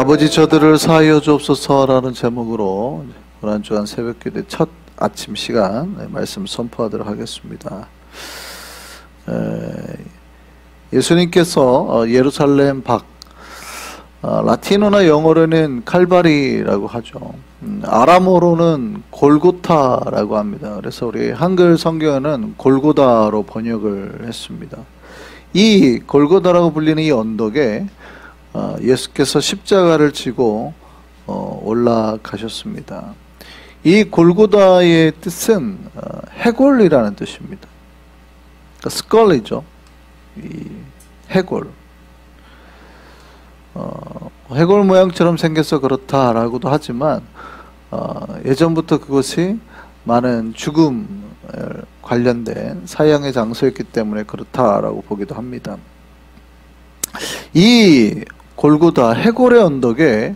아버지 저들을 사하여 주옵소서라는 제목으로 오늘 주간 새벽기도의 첫 아침 시간 말씀 선포하도록 하겠습니다. 예수님께서 예루살렘 밖, 라틴어나 영어로는 칼바리라고 하죠. 아람어로는 골고타라고 합니다. 그래서 우리 한글 성경에는 골고다로 번역을 했습니다. 이 골고다라고 불리는 이 언덕에 예수께서 십자가를 지고 올라가셨습니다. 이 골고다의 뜻은 해골이라는 뜻입니다. 그러니까 스컬이죠. 이 해골. 해골 모양처럼 생겨서 그렇다라고도 하지만 예전부터 그것이 많은 죽음 관련된 사형의 장소였기 때문에 그렇다라고 보기도 합니다. 이 골고다 해골의 언덕에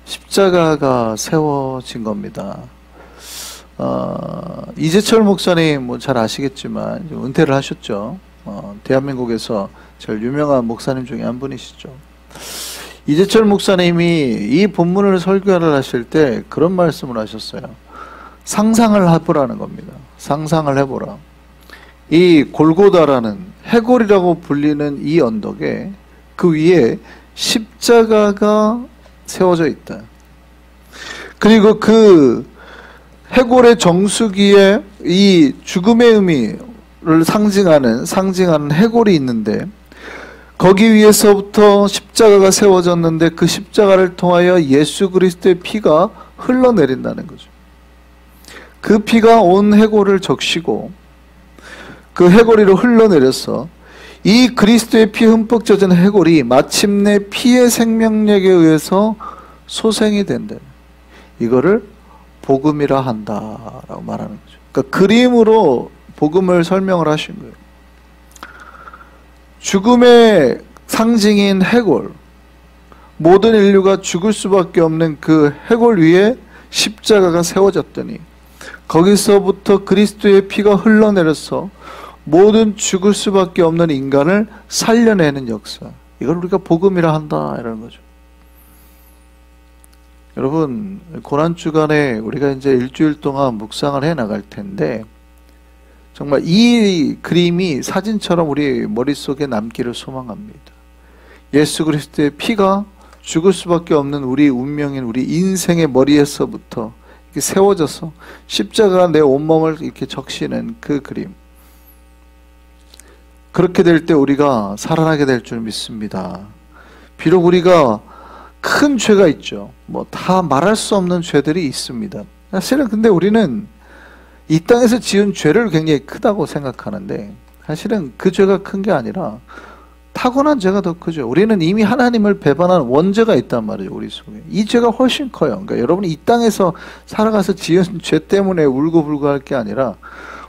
십자가가 세워진 겁니다. 이재철 목사님 잘 아시겠지만 은퇴를 하셨죠. 대한민국에서 제일 유명한 목사님 중에 한 분이시죠. 이재철 목사님이 이 본문을 설교를 하실 때 그런 말씀을 하셨어요. 상상을 해보라는 겁니다. 상상을 해보라. 이 골고다라는 해골이라고 불리는 이 언덕에 그 위에 십자가가 세워져 있다. 그리고 그 해골의 정수기에 이 죽음의 의미를 상징하는 해골이 있는데 거기 위에서부터 십자가가 세워졌는데 그 십자가를 통하여 예수 그리스도의 피가 흘러내린다는 거죠. 그 피가 온 해골을 적시고 그 해골이로 흘러내려서 이 그리스도의 피 흠뻑 젖은 해골이 마침내 피의 생명력에 의해서 소생이 된다. 이거를 복음이라 한다라고 말하는 거죠. 그러니까 그림으로 복음을 설명을 하신 거예요. 죽음의 상징인 해골, 모든 인류가 죽을 수밖에 없는 그 해골 위에 십자가가 세워졌더니 거기서부터 그리스도의 피가 흘러내려서 모든 죽을 수밖에 없는 인간을 살려내는 역사, 이걸 우리가 복음이라 한다 이라는 거죠. 여러분, 고난주간에 우리가 이제 일주일 동안 묵상을 해 나갈 텐데 정말 이 그림이 사진처럼 우리 머릿속에 남기를 소망합니다. 예수 그리스도의 피가 죽을 수밖에 없는 우리 운명인 우리 인생의 머리에서부터 이렇게 세워져서 십자가가 내 온몸을 이렇게 적시는 그 그림. 그렇게 될 때 우리가 살아나게 될 줄 믿습니다. 비록 우리가 큰 죄가 있죠. 뭐 다 말할 수 없는 죄들이 있습니다. 사실은 근데 우리는 이 땅에서 지은 죄를 굉장히 크다고 생각하는데 사실은 그 죄가 큰 게 아니라 타고난 죄가 더 크죠. 우리는 이미 하나님을 배반한 원죄가 있단 말이죠. 우리 속에. 이 죄가 훨씬 커요. 그러니까 여러분이 이 땅에서 살아가서 지은 죄 때문에 울고불고 할 게 아니라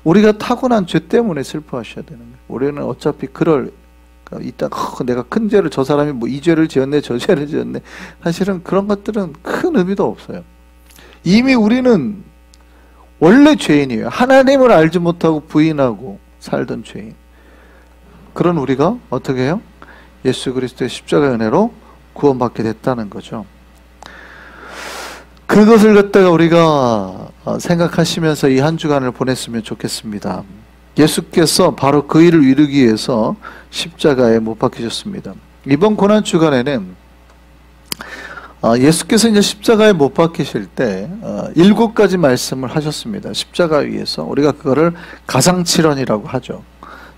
우리가 타고난 죄 때문에 슬퍼하셔야 되는 거예요. 우리는 어차피 이따 내가 큰 죄를, 저 사람이 뭐 이 죄를 지었네 저 죄를 지었네, 사실은 그런 것들은 큰 의미도 없어요. 이미 우리는 원래 죄인이에요. 하나님을 알지 못하고 부인하고 살던 죄인. 그런 우리가 어떻게 해요? 예수 그리스도의 십자가 은혜로 구원받게 됐다는 거죠. 그것을 갖다가 우리가 생각하시면서 이 한 주간을 보냈으면 좋겠습니다. 예수께서 바로 그 일을 이루기 위해서 십자가에 못 박히셨습니다. 이번 고난 주간에는 예수께서 이제 십자가에 못 박히실 때 7가지 말씀을 하셨습니다. 십자가 위에서. 우리가 그거를 가상칠언이라고 하죠.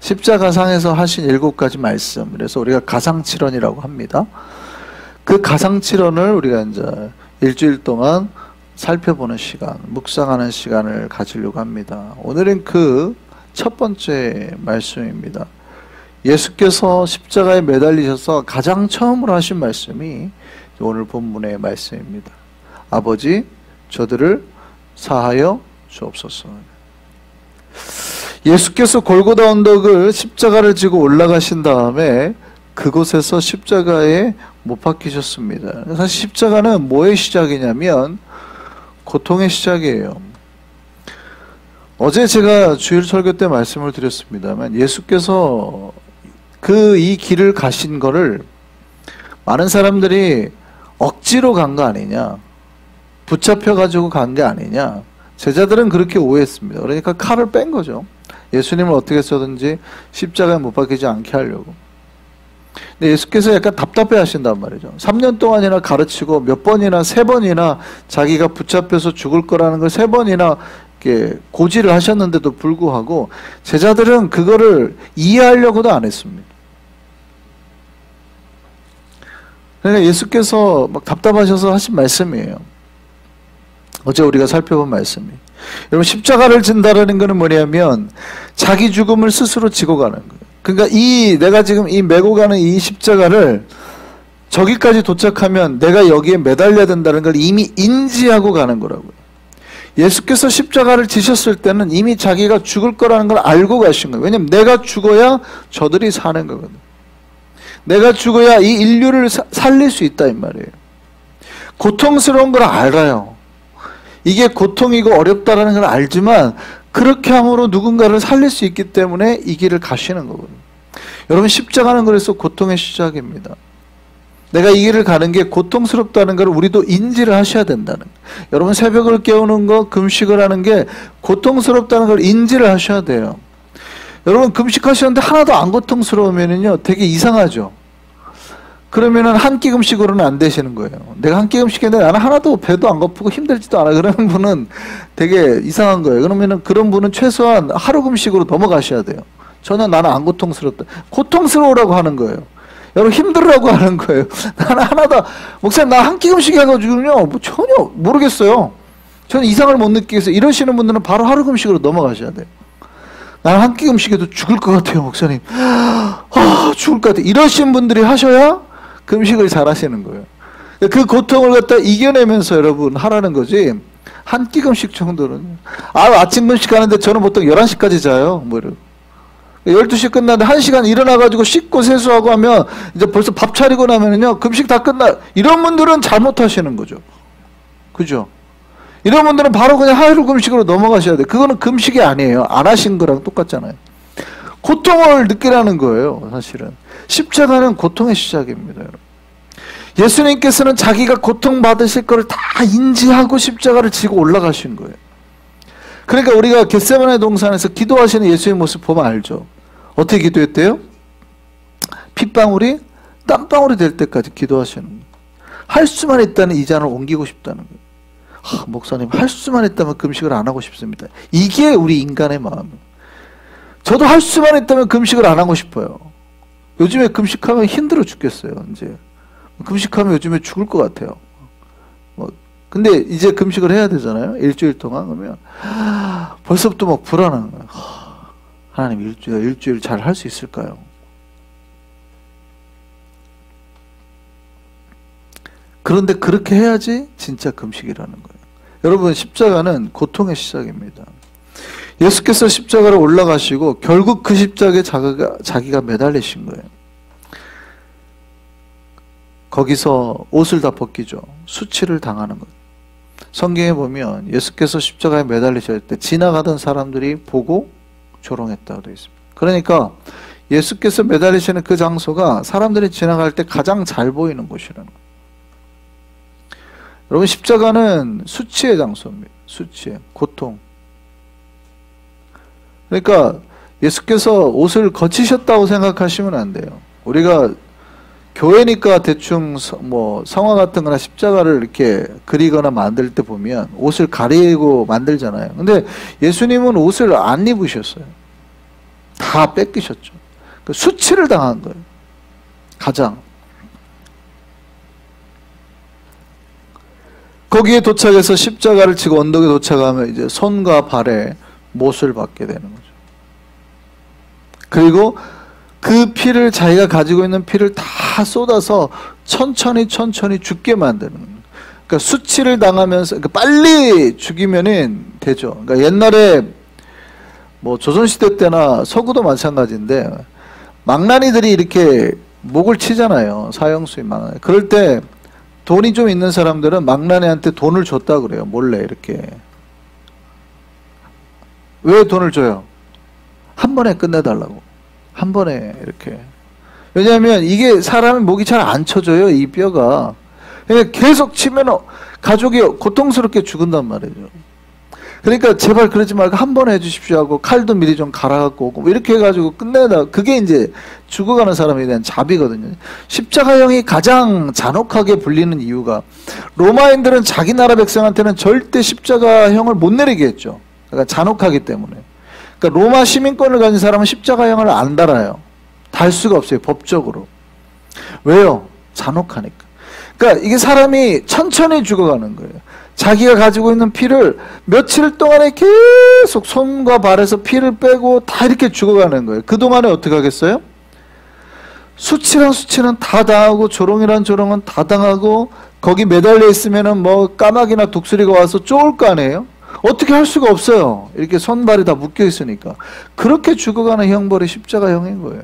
십자가상에서 하신 7가지 말씀. 그래서 우리가 가상칠언이라고 합니다. 그 가상칠언을 우리가 이제 일주일 동안 살펴보는 시간, 묵상하는 시간을 가지려고 합니다. 오늘은 그 첫 번째 말씀입니다. 예수께서 십자가에 매달리셔서 가장 처음으로 하신 말씀이 오늘 본문의 말씀입니다. 아버지, 저들을 사하여 주옵소서. 예수께서 골고다 언덕을 십자가를 지고 올라가신 다음에 그곳에서 십자가에 못 박히셨습니다. 사실 십자가는 뭐의 시작이냐면 고통의 시작이에요. 어제 제가 주일 설교 때 말씀을 드렸습니다만 예수께서 이 길을 가신 거를 많은 사람들이 억지로 간 거 아니냐, 붙잡혀가지고 간 게 아니냐, 제자들은 그렇게 오해했습니다. 그러니까 칼을 뺀 거죠. 예수님을 어떻게 해서든지 십자가에 못 박히지 않게 하려고. 근데 예수께서 약간 답답해 하신단 말이죠. 3년 동안이나 가르치고 몇 번이나, 3번이나 자기가 붙잡혀서 죽을 거라는 걸 3번이나 이렇게 고지를 하셨는데도 불구하고 제자들은 그거를 이해하려고도 안 했습니다. 그러니까 예수께서 막 답답하셔서 하신 말씀이에요. 어제 우리가 살펴본 말씀이. 여러분, 십자가를 진다라는 것은 뭐냐면 자기 죽음을 스스로 지고 가는 거예요. 그러니까 내가 지금 메고 가는 이 십자가를 저기까지 도착하면 내가 여기에 매달려야 된다는 걸 이미 인지하고 가는 거라고요. 예수께서 십자가를 지셨을 때는 이미 자기가 죽을 거라는 걸 알고 가신 거예요. 왜냐면 내가 죽어야 저들이 사는 거거든. 내가 죽어야 이 인류를 살릴 수 있다 이 말이에요. 고통스러운 걸 알아요. 이게 고통이고 어렵다라는 걸 알지만 그렇게 함으로 누군가를 살릴 수 있기 때문에 이 길을 가시는 거거든요. 여러분, 십자가는 그래서 고통의 시작입니다. 내가 이 길을 가는 게 고통스럽다는 걸 우리도 인지를 하셔야 된다는 거예요. 여러분, 새벽을 깨우는 거, 금식을 하는 게 고통스럽다는 걸 인지를 하셔야 돼요. 여러분, 금식하시는데 하나도 안 고통스러우면은요 되게 이상하죠. 그러면은 한 끼 금식으로는 안 되시는 거예요. 내가 한 끼 금식했는데 나는 하나도 배도 안 고프고 힘들지도 않아. 그러는 분은 되게 이상한 거예요. 그러면은 그런 분은 최소한 하루 금식으로 넘어가셔야 돼요. 전혀 나는 안 고통스럽다. 고통스러우라고 하는 거예요. 여러분, 힘들으라고 하는 거예요. 나는 하나도, 목사님 나 한 끼 금식 해가지고는요 뭐 전혀 모르겠어요. 저는 이상을 못 느끼겠어요. 이러시는 분들은 바로 하루 금식으로 넘어가셔야 돼요. 나는 한 끼 금식해도 죽을 것 같아요, 목사님. 죽을 것 같아요. 이러신 분들이 하셔야 금식을 잘 하시는 거예요. 그 고통을 갖다 이겨내면서 여러분 하라는 거지. 한 끼 금식 정도는. 아침 금식 하는데 저는 보통 11시까지 자요. 뭐 이러고. 12시 끝났는데 1시간 일어나가지고 씻고 세수하고 하면 이제 벌써 밥 차리고 나면은요, 금식 다 이런 분들은 잘못하시는 거죠. 그죠? 이런 분들은 바로 그냥 하루 금식으로 넘어가셔야 돼요. 그거는 금식이 아니에요. 안 하신 거랑 똑같잖아요. 고통을 느끼라는 거예요, 사실은. 십자가는 고통의 시작입니다, 여러분. 예수님께서는 자기가 고통받으실 거를 다 인지하고 십자가를 지고 올라가신 거예요. 그러니까 우리가 겟세마네 동산에서 기도하시는 예수의 모습 보면 알죠. 어떻게 기도했대요? 핏방울이 땀방울이 될 때까지 기도하시는 거예요. 할 수만 있다면 이 잔을 옮기고 싶다는 거예요. 목사님, 할 수만 있다면 금식을 안 하고 싶습니다. 이게 우리 인간의 마음이에요. 저도 할 수만 있다면 금식을 안 하고 싶어요. 요즘에 금식하면 힘들어 죽겠어요. 이제 금식하면 요즘에 죽을 것 같아요. 근데 이제 금식을 해야 되잖아요. 일주일 동안. 그러면 벌써부터 막 불안한 거예요. 하나님, 일주일 잘 할 수 있을까요? 그런데 그렇게 해야지 진짜 금식이라는 거예요. 여러분, 십자가는 고통의 시작입니다. 예수께서 십자가를 올라가시고 결국 그 십자가에 자기가 매달리신 거예요. 거기서 옷을 다 벗기죠. 수치를 당하는 거예요. 성경에 보면 예수께서 십자가에 매달리실 때 지나가던 사람들이 보고 조롱했다고 되어 있습니다. 그러니까 예수께서 매달리시는 그 장소가 사람들이 지나갈 때 가장 잘 보이는 곳이라는 거예요. 여러분, 십자가는 수치의 장소입니다. 수치의 고통. 그러니까 예수께서 옷을 거치셨다고 생각하시면 안 돼요. 우리가 교회니까 대충 뭐 성화 같은 거나 십자가를 이렇게 그리거나 만들 때 보면 옷을 가리고 만들잖아요. 근데 예수님은 옷을 안 입으셨어요. 다 뺏기셨죠. 그 수치를 당한 거예요. 가장. 거기에 도착해서 십자가를 지고 언덕에 도착하면 이제 손과 발에 못을 받게 되는 거죠. 그리고 그 피를, 자기가 가지고 있는 피를 다 쏟아서 천천히 죽게 만드는 거예요. 그러니까 수치를 당하면서, 그러니까 빨리 죽이면은 되죠. 그러니까 옛날에 뭐 조선시대 때나 서구도 마찬가지인데 망나니들이 이렇게 목을 치잖아요. 사형수의 망나니. 그럴 때 돈이 좀 있는 사람들은 망나니한테 돈을 줬다 그래요. 몰래 이렇게. 왜 돈을 줘요? 한 번에 끝내달라고. 한 번에 이렇게. 왜냐하면 이게 사람의 목이 잘 안 쳐져요, 이 뼈가. 그러니까 계속 치면 가족이 고통스럽게 죽은단 말이죠. 그러니까 제발 그러지 말고 한 번 해주십시오 하고 칼도 미리 좀 갈아갖고 오고 뭐 이렇게 해가지고 끝내다. 그게 이제 죽어가는 사람에 대한 자비거든요. 십자가형이 가장 잔혹하게 불리는 이유가 로마인들은 자기 나라 백성한테는 절대 십자가형을 못 내리게 했죠. 그러니까 잔혹하기 때문에. 그러니까 로마 시민권을 가진 사람은 십자가형을 안 달아요. 달 수가 없어요. 법적으로. 왜요? 잔혹하니까. 그러니까 이게 사람이 천천히 죽어가는 거예요. 자기가 가지고 있는 피를 며칠 동안에 계속 손과 발에서 피를 빼고 다 이렇게 죽어가는 거예요. 그동안에 어떻게 하겠어요? 수치란 수치는 다 당하고 조롱이란 조롱은 다 당하고 거기 매달려 있으면은 뭐 까마귀나 독수리가 와서 쫓을 거 아니에요? 어떻게 할 수가 없어요. 이렇게 손발이 다 묶여 있으니까. 그렇게 죽어가는 형벌이 십자가형인 거예요.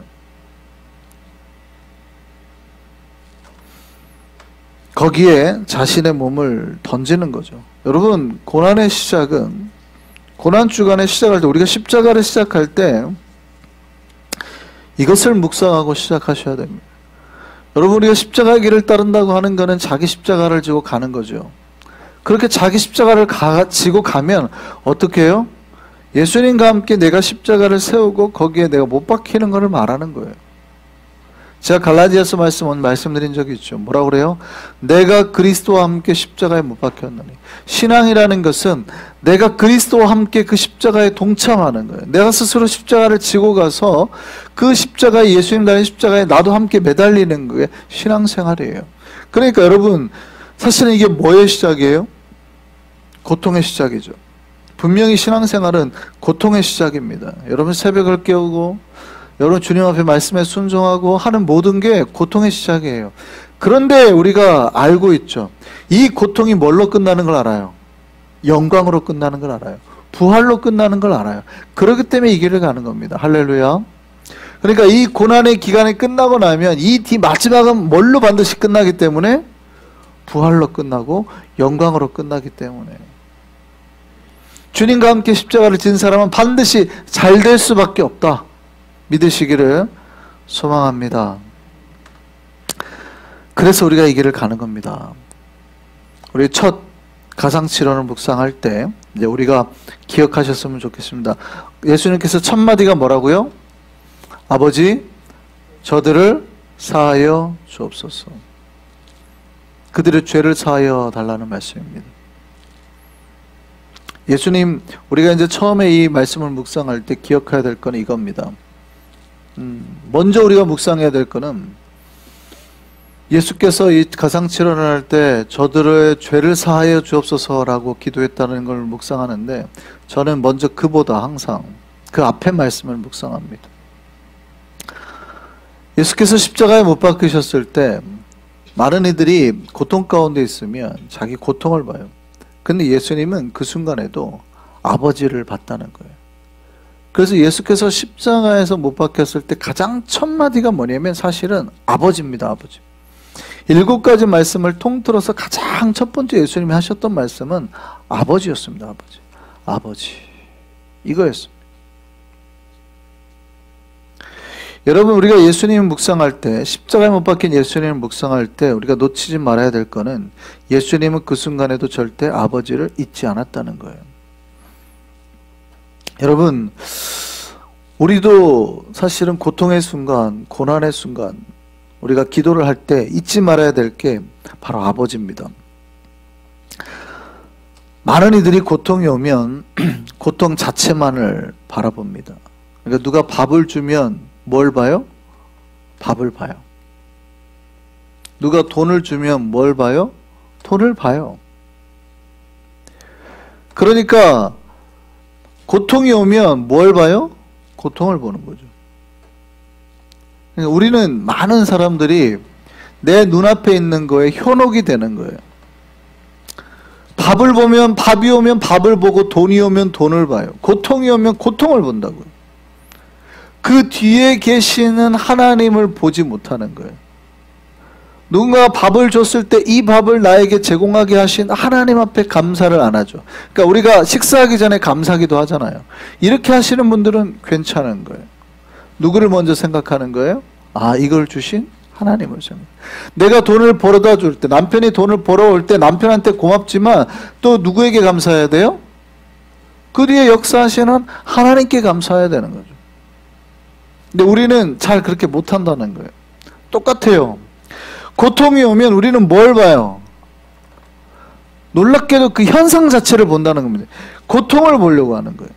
거기에 자신의 몸을 던지는 거죠. 여러분, 고난의 시작은, 고난 주간에 시작할 때, 우리가 십자가를 시작할 때 이것을 묵상하고 시작하셔야 됩니다. 여러분, 우리가 십자가의 길을 따른다고 하는 것은 자기 십자가를 지고 가는 거죠. 그렇게 자기 십자가를 지고 가면 어떻게 해요? 예수님과 함께 내가 십자가를 세우고 거기에 내가 못 박히는 것을 말하는 거예요. 제가 갈라디아서 말씀드린 적이 있죠. 뭐라고 그래요? 내가 그리스도와 함께 십자가에 못 박혔느니. 신앙이라는 것은 내가 그리스도와 함께 그 십자가에 동참하는 거예요. 내가 스스로 십자가를 지고 가서 그 십자가에, 예수님 달린 십자가에 나도 함께 매달리는 게 신앙생활이에요. 그러니까 여러분, 사실은 이게 뭐의 시작이에요? 고통의 시작이죠. 분명히 신앙생활은 고통의 시작입니다. 여러분 새벽을 깨우고 여러분 주님 앞에 말씀에 순종하고 하는 모든 게 고통의 시작이에요. 그런데 우리가 알고 있죠. 이 고통이 뭘로 끝나는 걸 알아요. 영광으로 끝나는 걸 알아요. 부활로 끝나는 걸 알아요. 그렇기 때문에 이 길을 가는 겁니다. 할렐루야. 그러니까 이 고난의 기간이 끝나고 나면 이 뒤 마지막은 뭘로 반드시 끝나기 때문에 부활로 끝나고 영광으로 끝나기 때문에 주님과 함께 십자가를 진 사람은 반드시 잘 될 수밖에 없다. 믿으시기를 소망합니다. 그래서 우리가 이 길을 가는 겁니다. 우리 첫 가상치론을 묵상할 때 이제 우리가 기억하셨으면 좋겠습니다. 예수님께서 첫 마디가 뭐라고요? 아버지, 저들을 사하여 주옵소서. 그들의 죄를 사하여 달라는 말씀입니다. 예수님, 우리가 이제 처음에 이 말씀을 묵상할 때 기억해야 될 건 이겁니다. 먼저 우리가 묵상해야 될 거는 예수께서 이 가상치론을 할 때 저들의 죄를 사하여 주옵소서라고 기도했다는 걸 묵상하는데 저는 먼저 그보다 항상 그 앞에 말씀을 묵상합니다. 예수께서 십자가에 못 박히셨을 때 많은 이들이 고통 가운데 있으면 자기 고통을 봐요. 근데 예수님은 그 순간에도 아버지를 봤다는 거예요. 그래서 예수께서 십자가에서 못 박혔을 때 가장 첫 마디가 뭐냐면 사실은 아버지입니다. 아버지. 7가지 말씀을 통틀어서 가장 첫 번째 예수님이 하셨던 말씀은 아버지였습니다. 아버지. 아버지. 이거였습니다. 여러분, 우리가 예수님을 묵상할 때, 십자가에 못 박힌 예수님을 묵상할 때 우리가 놓치지 말아야 될 거는 예수님은 그 순간에도 절대 아버지를 잊지 않았다는 거예요. 여러분, 우리도 사실은 고통의 순간, 고난의 순간, 우리가 기도를 할 때 잊지 말아야 될 게 바로 아버지입니다. 많은 이들이 고통이 오면 고통 자체만을 바라봅니다. 그러니까 누가 밥을 주면 뭘 봐요? 밥을 봐요. 누가 돈을 주면 뭘 봐요? 돈을 봐요. 그러니까 고통이 오면 뭘 봐요? 고통을 보는 거죠. 그러니까 우리는 많은 사람들이 내 눈앞에 있는 거에 현혹이 되는 거예요. 밥을 보면 밥이 오면 밥을 보고 돈이 오면 돈을 봐요. 고통이 오면 고통을 본다고요. 그 뒤에 계시는 하나님을 보지 못하는 거예요. 누군가 밥을 줬을 때 이 밥을 나에게 제공하게 하신 하나님 앞에 감사를 안 하죠. 그러니까 우리가 식사하기 전에 감사기도 하잖아요. 이렇게 하시는 분들은 괜찮은 거예요. 누구를 먼저 생각하는 거예요? 아, 이걸 주신 하나님을 생각. 내가 돈을 벌어다 줄 때, 남편이 돈을 벌어올 때 남편한테 고맙지만 또 누구에게 감사해야 돼요? 그 뒤에 역사하시는 하나님께 감사해야 되는 거죠. 근데 우리는 잘 그렇게 못한다는 거예요. 똑같아요. 고통이 오면 우리는 뭘 봐요? 놀랍게도 그 현상 자체를 본다는 겁니다. 고통을 보려고 하는 거예요.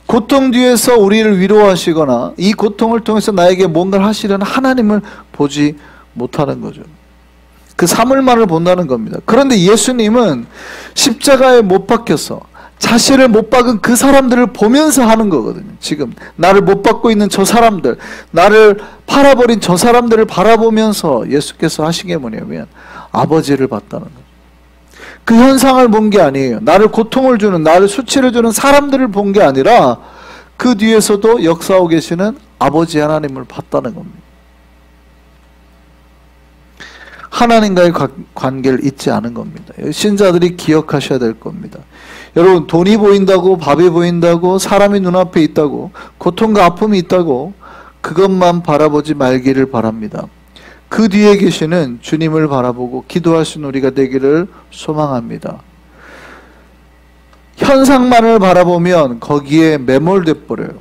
고통 뒤에서 우리를 위로하시거나 이 고통을 통해서 나에게 뭔가를 하시려는 하나님을 보지 못하는 거죠. 그 사물만을 본다는 겁니다. 그런데 예수님은 십자가에 못 박혀서 자신을 못 박은 그 사람들을 보면서 하는 거거든요. 지금 나를 못 박고 있는 저 사람들, 나를 팔아버린 저 사람들을 바라보면서 예수께서 하신 게 뭐냐면 아버지를 봤다는 거죠. 그 현상을 본 게 아니에요. 나를 고통을 주는, 나를 수치를 주는 사람들을 본 게 아니라 그 뒤에서도 역사하고 계시는 아버지 하나님을 봤다는 겁니다. 하나님과의 관계를 잊지 않은 겁니다. 신자들이 기억하셔야 될 겁니다. 여러분, 돈이 보인다고, 밥이 보인다고, 사람이 눈앞에 있다고, 고통과 아픔이 있다고 그것만 바라보지 말기를 바랍니다. 그 뒤에 계시는 주님을 바라보고 기도하신 우리가 되기를 소망합니다. 현상만을 바라보면 거기에 매몰돼 버려요.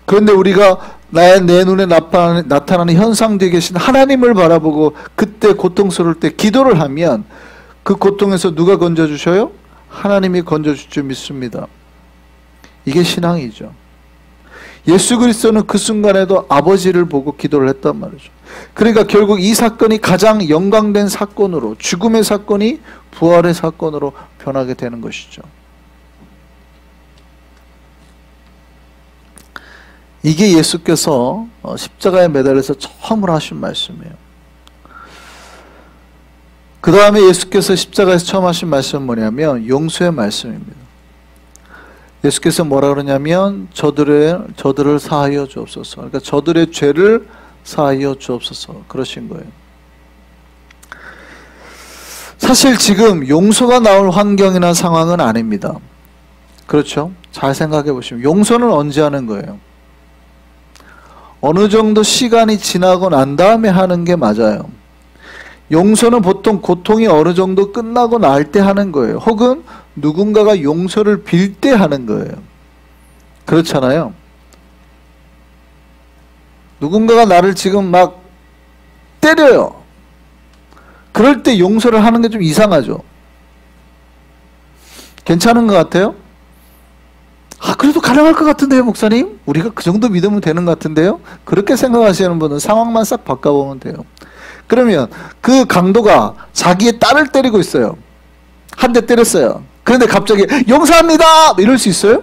그런데 우리가 내 눈에 나타나는 현상 뒤에 계신 하나님을 바라보고 그때 고통스러울 때 기도를 하면 그 고통에서 누가 건져주셔요? 하나님이 건져줄 줄 믿습니다. 이게 신앙이죠. 예수 그리스도는 그 순간에도 아버지를 보고 기도를 했단 말이죠. 그러니까 결국 이 사건이 가장 영광된 사건으로, 죽음의 사건이 부활의 사건으로 변하게 되는 것이죠. 이게 예수께서 십자가에 매달려서 처음으로 하신 말씀이에요. 그 다음에 예수께서 십자가에서 처음 하신 말씀은 뭐냐면 용서의 말씀입니다. 예수께서 뭐라 그러냐면 저들을 사하여 주옵소서. 그러니까 저들의 죄를 사하여 주옵소서 그러신 거예요. 사실 지금 용서가 나올 환경이나 상황은 아닙니다. 그렇죠? 잘 생각해 보시면 용서는 언제 하는 거예요? 어느 정도 시간이 지나고 난 다음에 하는 게 맞아요. 용서는 보통 고통이 어느 정도 끝나고 날 때 하는 거예요. 혹은 누군가가 용서를 빌 때 하는 거예요. 그렇잖아요. 누군가가 나를 지금 막 때려요. 그럴 때 용서를 하는 게 좀 이상하죠. 괜찮은 것 같아요? 그래도 가능할 것 같은데요, 목사님? 우리가 그 정도 믿으면 되는 것 같은데요? 그렇게 생각하시는 분은 상황만 싹 바꿔보면 돼요. 그러면 그 강도가 자기의 딸을 때리고 있어요. 한 대 때렸어요. 그런데 갑자기 용서합니다! 이럴 수 있어요?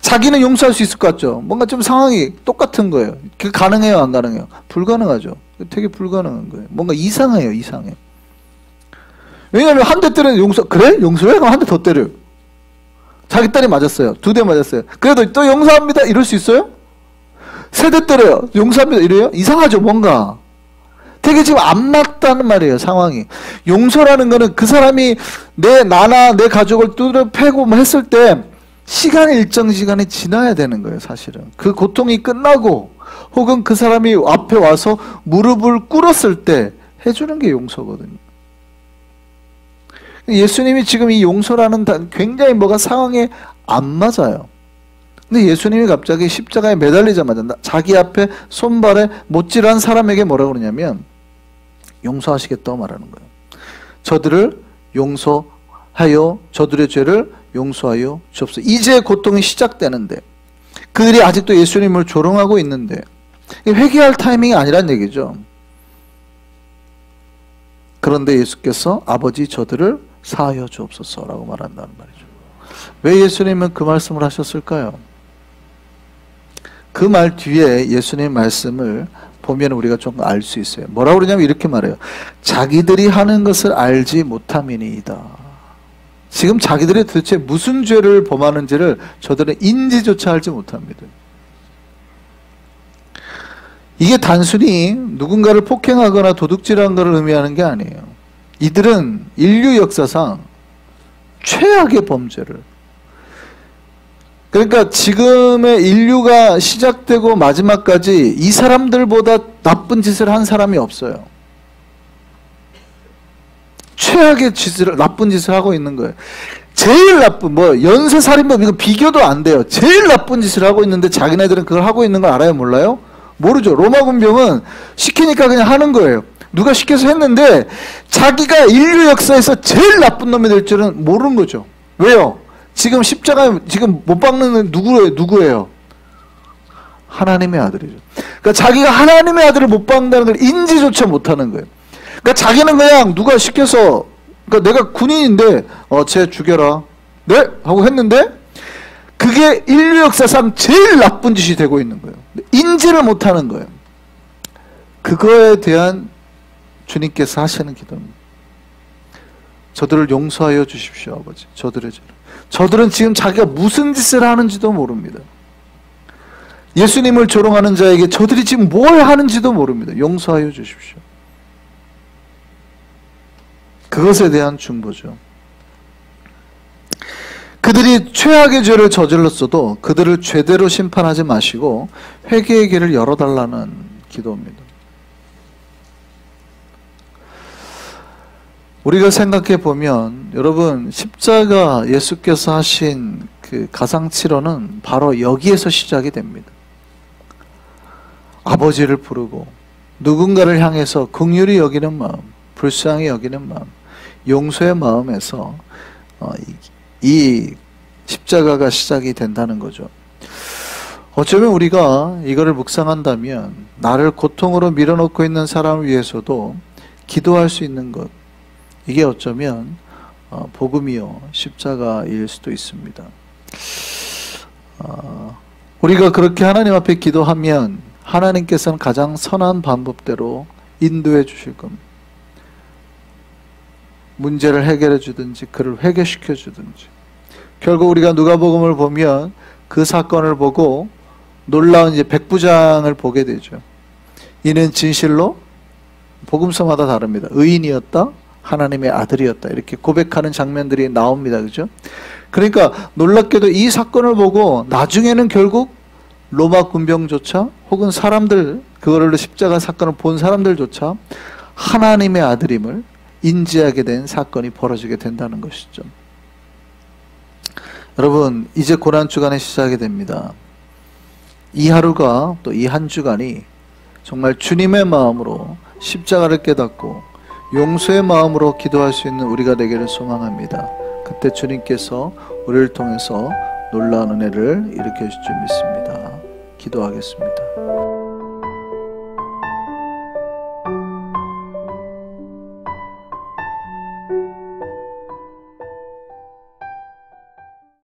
자기는 용서할 수 있을 것 같죠? 뭔가 좀 상황이 똑같은 거예요. 그게 가능해요, 안 가능해요? 불가능하죠. 되게 불가능한 거예요. 뭔가 이상해요, 이상해. 왜냐하면 한 대 때리는 그래? 용서해? 그럼 한 대 더 때려요. 자기 딸이 맞았어요. 2대 맞았어요. 그래도 또 용서합니다. 이럴 수 있어요? 3대 때려요. 용서합니다. 이래요? 이상하죠, 뭔가. 되게 지금 안 맞다는 말이에요, 상황이. 용서라는 거는 그 사람이 나나 내 가족을 뚜드려 패고 뭐 했을 때 일정 시간이 지나야 되는 거예요, 사실은. 그 고통이 끝나고 혹은 그 사람이 앞에 와서 무릎을 꿇었을 때 해주는 게 용서거든요. 예수님이 지금 이 용서라는 굉장히 뭐가 상황에 안 맞아요. 근데 예수님이 갑자기 십자가에 매달리자마자 자기 앞에 손발에 못질한 사람에게 뭐라고 그러냐면 용서하시겠다고 말하는 거예요. 저들을 용서하여 저들의 죄를 용서하여 주옵소서. 이제 고통이 시작되는데 그들이 아직도 예수님을 조롱하고 있는데 회개할 타이밍이 아니란 얘기죠. 그런데 예수께서 아버지 저들을 사하여 주옵소서라고 말한다는 말이죠. 왜 예수님은 그 말씀을 하셨을까요? 그 말 뒤에 예수님 말씀을 보면 우리가 좀 알 수 있어요. 뭐라고 그러냐면 이렇게 말해요. 자기들이 하는 것을 알지 못함이니이다. 지금 자기들이 도대체 무슨 죄를 범하는지를 저들은 인지조차 알지 못합니다. 이게 단순히 누군가를 폭행하거나 도둑질한 것을 의미하는 게 아니에요. 이들은 인류 역사상 최악의 범죄를 그러니까 지금의 인류가 시작되고 마지막까지 이 사람들보다 나쁜 짓을 한 사람이 없어요. 최악의 짓을, 나쁜 짓을 하고 있는 거예요. 제일 나쁜, 뭐 연쇄살인범 이거 비교도 안 돼요. 제일 나쁜 짓을 하고 있는데 자기네들은 그걸 하고 있는 걸 알아요, 몰라요? 모르죠. 로마 군병은 시키니까 그냥 하는 거예요. 누가 시켜서 했는데 자기가 인류 역사에서 제일 나쁜 놈이 될 줄은 모르는 거죠. 왜요? 지금 십자가 지금 못 박는 누구예요? 하나님의 아들이죠. 그러니까 자기가 하나님의 아들을 못 박는다는 걸 인지조차 못하는 거예요. 그러니까 자기는 그냥 누가 시켜서, 그러니까 내가 군인인데 쟤 죽여라, 네? 하고 했는데 그게 인류 역사상 제일 나쁜 짓이 되고 있는 거예요. 인지를 못하는 거예요. 그거에 대한 주님께서 하시는 기도입니다. 저들을 용서하여 주십시오, 아버지. 저들의 죄를. 저들은 지금 자기가 무슨 짓을 하는지도 모릅니다. 예수님을 조롱하는 자에게 저들이 지금 뭘 하는지도 모릅니다. 용서하여 주십시오. 그것에 대한 중보죠. 그들이 최악의 죄를 저질렀어도 그들을 죄대로 심판하지 마시고 회개의 길을 열어달라는 기도입니다. 우리가 생각해 보면 여러분, 십자가 예수께서 하신 그 가상치료는 바로 여기에서 시작이 됩니다. 아버지를 부르고 누군가를 향해서 긍휼히 여기는 마음, 불쌍히 여기는 마음, 용서의 마음에서 이 십자가가 시작이 된다는 거죠. 어쩌면 우리가 이거를 묵상한다면 나를 고통으로 밀어넣고 있는 사람을 위해서도 기도할 수 있는 것, 이게 어쩌면 복음이요 십자가일 수도 있습니다. 우리가 그렇게 하나님 앞에 기도하면 하나님께서는 가장 선한 방법대로 인도해 주실 겁니다. 문제를 해결해 주든지 그를 회개시켜 주든지. 결국 우리가 누가복음을 보면 그 사건을 보고 놀라운 이제 백부장을 보게 되죠. 이는 진실로 복음서마다 다릅니다. 의인이었다, 하나님의 아들이었다, 이렇게 고백하는 장면들이 나옵니다. 그죠? 그러니까 놀랍게도 이 사건을 보고 나중에는 결국 로마 군병조차 혹은 사람들, 그거를 십자가 사건을 본 사람들조차 하나님의 아들임을 인지하게 된 사건이 벌어지게 된다는 것이죠. 여러분, 이제 고난주간이 시작이 됩니다. 이 하루가 또 이 한 주간이 정말 주님의 마음으로 십자가를 깨닫고 용서의 마음으로 기도할 수 있는 우리가 되기를 소망합니다. 그때 주님께서 우리를 통해서 놀라운 은혜를 일으켜 주실 줄 믿습니다. 기도하겠습니다.